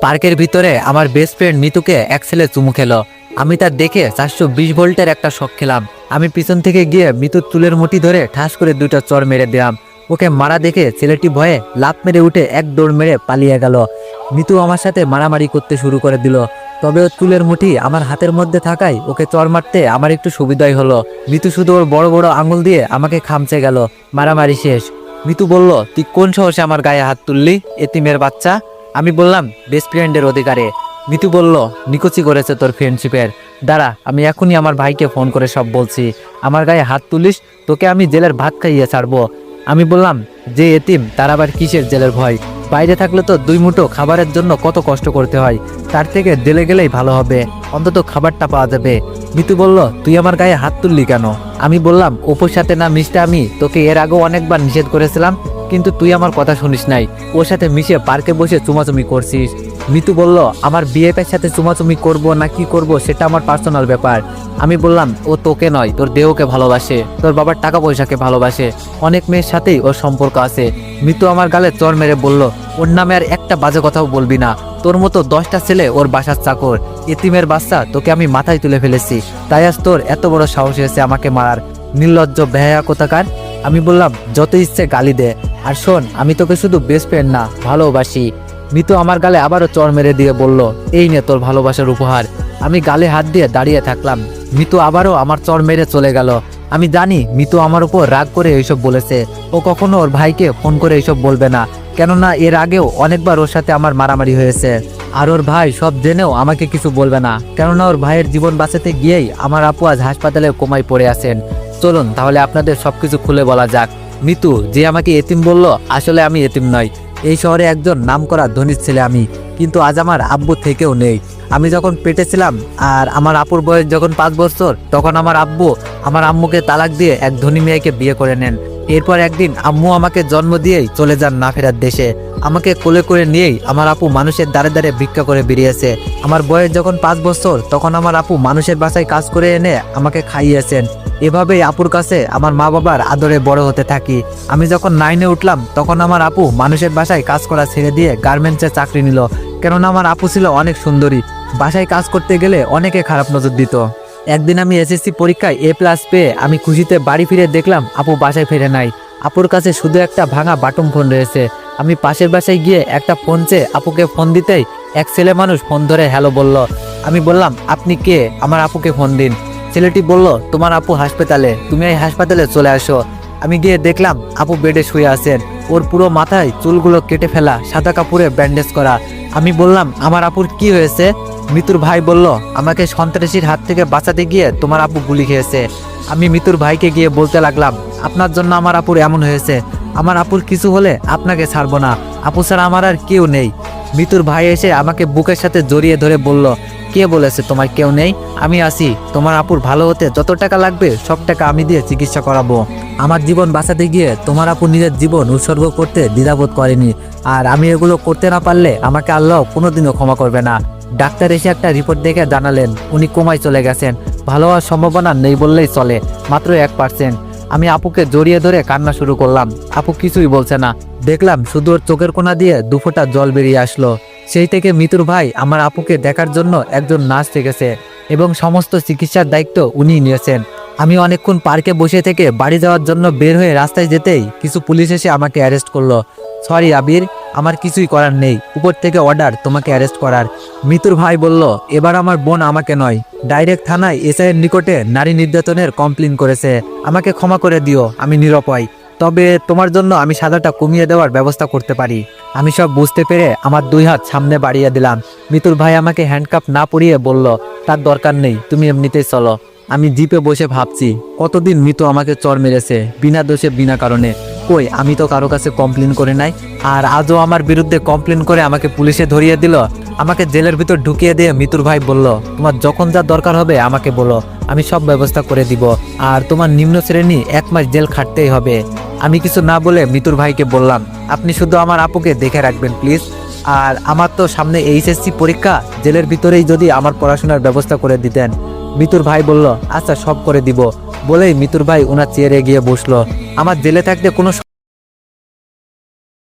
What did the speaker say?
পার্কের ভিতরে আমার বেস্ট ফ্রেন্ড মিতুকে এক ছেলে চুমু খেলো। আমি তার দেখে 420 ভোল্টের একটা শক খেলাম। আমি পিছন থেকে গিয়ে মিতুর চুলের মুঠি ধরে ঠাস করে দুইটা চর মেরে দিলাম। ওকে মারা দেখে ছেলেটি ভয়ে লাফ মেরে উঠে এক দৌড় মেরে পালিয়ে গেল। মিতু আমার সাথে মারামারি করতে শুরু করে দিল। তবে ওর চুলের মুঠি আমার হাতের মধ্যে থাকায় ওকে চর মারতে আমার একটু সুবিধাই হলো। মিতু শুধু ওর বড় বড় আঙুল দিয়ে আমাকে খামচে গেল। মারামারি শেষ। মিতু বলল, তুই কোন সাহসে আমার গায়ে হাত তুললি, এতিমের বাচ্চা? আমি বললাম, বেস্ট ফ্রেন্ডের অধিকারে। মিতু বলল, নিকুচি করেছে তোর ফ্রেন্ডশিপের। দাঁড়া, আমি এখনই আমার ভাইকে ফোন করে সব বলছি। আমার গায়ে হাত তুলিস, তোকে আমি জেলের ভাত খাইয়ে ছাড়বো। আমি বললাম, যে এতিম তার আবার কিসের জেলের ভয়? বাইরে থাকলে তো দুই মুঠো খাবারের জন্য কত কষ্ট করতে হয়, তার থেকে জেলে গেলেই ভালো হবে, অন্তত খাবারটা পাওয়া যাবে। মিতু বলল, তুই আমার গায়ে হাত তুললি কেন? আমি বললাম, অপুর সাথে না মিশতে আমি তোকে এর আগেও অনেকবার নিষেধ করেছিলাম, কিন্তু তুই আমার কথা শুনিস নাই। ওর সাথে মিশে পার্কে বসে চুমাচুমি করছিস। মিতু বলল, আমার বিএফের সাথে চুমাচুমি করব না কি করব সেটা আমার পার্সোনাল ব্যাপার। আমি বললাম, ও তোকে নয়, তোর দেহকে ভালোবাসে, তোর বাবার টাকা পয়সাকে ভালোবাসে, অনেক মেয়ের সাথেই ওর সম্পর্ক আছে। মিতু আমার গালে চর মেরে বলল, ওর নামে আর একটা বাজে কথাও বলবি না। তোর মতো 10টা ছেলে ওর বাসার চাকর, এতিমের বাচ্চা, তোকে আমি মাথায় তুলে ফেলেছি, তাই আজ তোর এত বড় সাহস হয়েছে আমাকে মারার, নির্লজ্জ বেহায়া কোথাকার। আমি বললাম, যত ইচ্ছে গালি দে, আর শোন, আমি তোকে শুধু বেস্ট ফ্রেন্ড না, ভালোবাসি। মিতু আমার গালে আবারও চর মেরে দিয়ে বলল, এই নে তোর ভালোবাসার উপহার। আমি গালে হাত দিয়ে দাঁড়িয়ে থাকলাম। মিতু আবারও আমার চর মেরে চলে গেল। আমি জানি মিতু আমার উপর রাগ করে এইসব বলেছে। ও কখনো ওর ভাইকে ফোন করে এইসব বলবে না, কেননা এর আগেও অনেকবার ওর সাথে আমার মারামারি হয়েছে। আর ওর ভাই সব জেনেও আমাকে কিছু বলবে না, কেননা ওর ভাইয়ের জীবন বাঁচাতে গিয়েই আমার আপু আজ হাসপাতালে কোমায় পড়ে আছেন। চলুন তাহলে আপনাদের সবকিছু খুলে বলা যাক। মিতু যে আমাকে এতিম বলল, আসলে আমি এতিম নয়। এই শহরে একজন নামকরা ধনীর ছেলে আমি, কিন্তু আজ আমার আব্বু থেকেও নেই। আমি যখন পেটে ছিলাম আর আমার আপুর বয়স যখন 5 বছর, তখন আমার আব্বু আমার আম্মুকে তালাক দিয়ে এক ধনী মেয়েকে বিয়ে করে নেন। এরপর একদিন আম্মু আমাকে জন্ম দিয়েই চলে যান না ফেরার দেশে। আমাকে কোলে করে নিয়েই আমার আপু মানুষের দ্বারে দ্বারে ভিক্ষা করে বেরিয়েছে। আমার বয়স যখন 5 বছর, তখন আমার আপু মানুষের বাসায় কাজ করে এনে আমাকে খাইয়েছেন। এভাবেই আপুর কাছে আমার মা বাবার আদরে বড় হতে থাকি। আমি যখন 9-এ উঠলাম, তখন আমার আপু মানুষের বাসায় কাজ করা ছেড়ে দিয়ে গার্মেন্টসে চাকরি নিল, কেননা আমার আপু ছিল অনেক সুন্দরী। বাসায় কাজ করতে গেলে অনেকে খারাপ নজর দিত। একদিন আমি এসএসসি পরীক্ষায় A+ পেয়ে আমি খুশিতে বাড়ি ফিরে দেখলাম আপু বাসায় ফিরে নাই। আপুর কাছে শুধু একটা ভাঙা বাটন ফোন রয়েছে। আমি পাশের বাসায় গিয়ে একটা ফোন চেয়ে আপুকে ফোন দিতেই এক ছেলে মানুষ ফোন ধরে হ্যালো বলল। আমি বললাম, আপনি কে? আমার আপুকে ফোন দিন। ছেলেটি বলল, তোমার আপু হাসপাতালে, তুমি এই হাসপাতালে চলে আসো। আমি গিয়ে দেখলাম আপু বেডে শুয়ে আছেন। ওর পুরো মাথায় চুলগুলো কেটে ফেলা, সাদা কাপড়ে ব্যান্ডেজ করা। আমি বললাম, আমার আপুর কি হয়েছে? মিতুর ভাই বলল, আমাকে সন্ত্রাসীর হাত থেকে বাঁচাতে গিয়ে তোমার আপু গুলি খেয়েছে। আমি মিতুর ভাইকে গিয়ে বলতে লাগলাম, আপনার জন্য আমার আপুর এমন হয়েছে, আমার আপুর কিছু হলে আপনাকে ছাড়বো না, আপু ছাড়া আমার আর কেউ নেই। মিতুর ভাই এসে আমাকে বুকের সাথে জড়িয়ে ধরে বলল, কে বলেছে তোমার কেউ নেই? আমি আছি, তোমার আপুর ভালো হতে যত টাকা লাগবে সব টাকা আমি দিয়ে চিকিৎসা করাবো। আমার জীবন বাঁচাতে গিয়ে তোমার আপু নিজের জীবন উৎসর্গ করতে দ্বিধাবোধ করেনি, আর আমি এগুলো করতে না পারলে আমাকে আল্লাহ কোনোদিনও ক্ষমা করবে না। ডাক্তার এসে একটা রিপোর্ট দেখে জানালেন উনি কোমায় চলে গেছেন। ভালো হওয়ার সম্ভাবনা নেই বললেই চলে, মাত্র 1%। আমি আপুকে জড়িয়ে ধরে কান্না শুরু করলাম। আপু কিছুই বলছে না। দেখলাম শুধু ওর চোখের কোণা দিয়ে 2 ফোঁটা জল বেরিয়ে আসলো। সেই থেকে মিতুর ভাই আমার আপুকে দেখার জন্য একজন নার্স রেখেছে এবং সমস্ত চিকিৎসার দায়িত্ব উনিই নিয়েছেন। আমি অনেকক্ষণ পার্কে বসে থেকে বাড়ি যাওয়ার জন্য বের হয়ে রাস্তায় যেতেই কিছু পুলিশ এসে আমাকে অ্যারেস্ট করলো। সরি আবির, আমার কিছুই করার নেই, উপর থেকে অর্ডার তোমাকে অ্যারেস্ট করার। মিতুর ভাই বলল, এবার আমার বোন আমাকে নয়, ডাইরেক্ট থানায় এসআইয়ের নিকটে নারী নির্যাতনের কমপ্লেন করেছে। আমাকে ক্ষমা করে দিও, আমি নিরুপায়, তবে তোমার জন্য আমি সাজাটা কমিয়ে দেওয়ার ব্যবস্থা করতে পারি। আমি সব বুঝতে পেরে আমার 2 হাত সামনে বাড়িয়ে দিলাম। মিতুর ভাই আমাকে হ্যান্ডকাপ না পরিয়ে বলল, তার দরকার নেই, তুমি এমনিতেই চলো। আমি জিপে বসে ভাবছি, কতদিন মিতু আমাকে চর মেরেছে বিনা দোষে বিনা কারণে। কই, আমি তো কারো কাছে কমপ্লেন করে নাই, আর আজও আমার বিরুদ্ধে কমপ্লেন করে আমাকে পুলিশে ধরিয়ে দিল। আমাকে জেলের ভিতর ঢুকিয়ে দিয়ে মিতুর ভাই বলল, তোমার যখন যা দরকার হবে আমাকে বলো, আমি সব ব্যবস্থা করে দিব, আর তোমার নিম্ন শ্রেণী 1 মাস জেল খাটতেই হবে। আমি কিছু না বলে মিতুর ভাইকে বললাম, আপনি শুধু আমার আপুকে দেখে রাখবেন প্লিজ, আর আমার তো সামনে এইচএসসি পরীক্ষা, জেলের ভিতরেই যদি আমার পড়াশোনার ব্যবস্থা করে দিতেন। মিতুর ভাই বলল, আচ্ছা সব করে দিব, বলেই মিতুর ভাই ওনার চেয়ারে গিয়ে বসলো। আমার জেলে থাকতে কোনো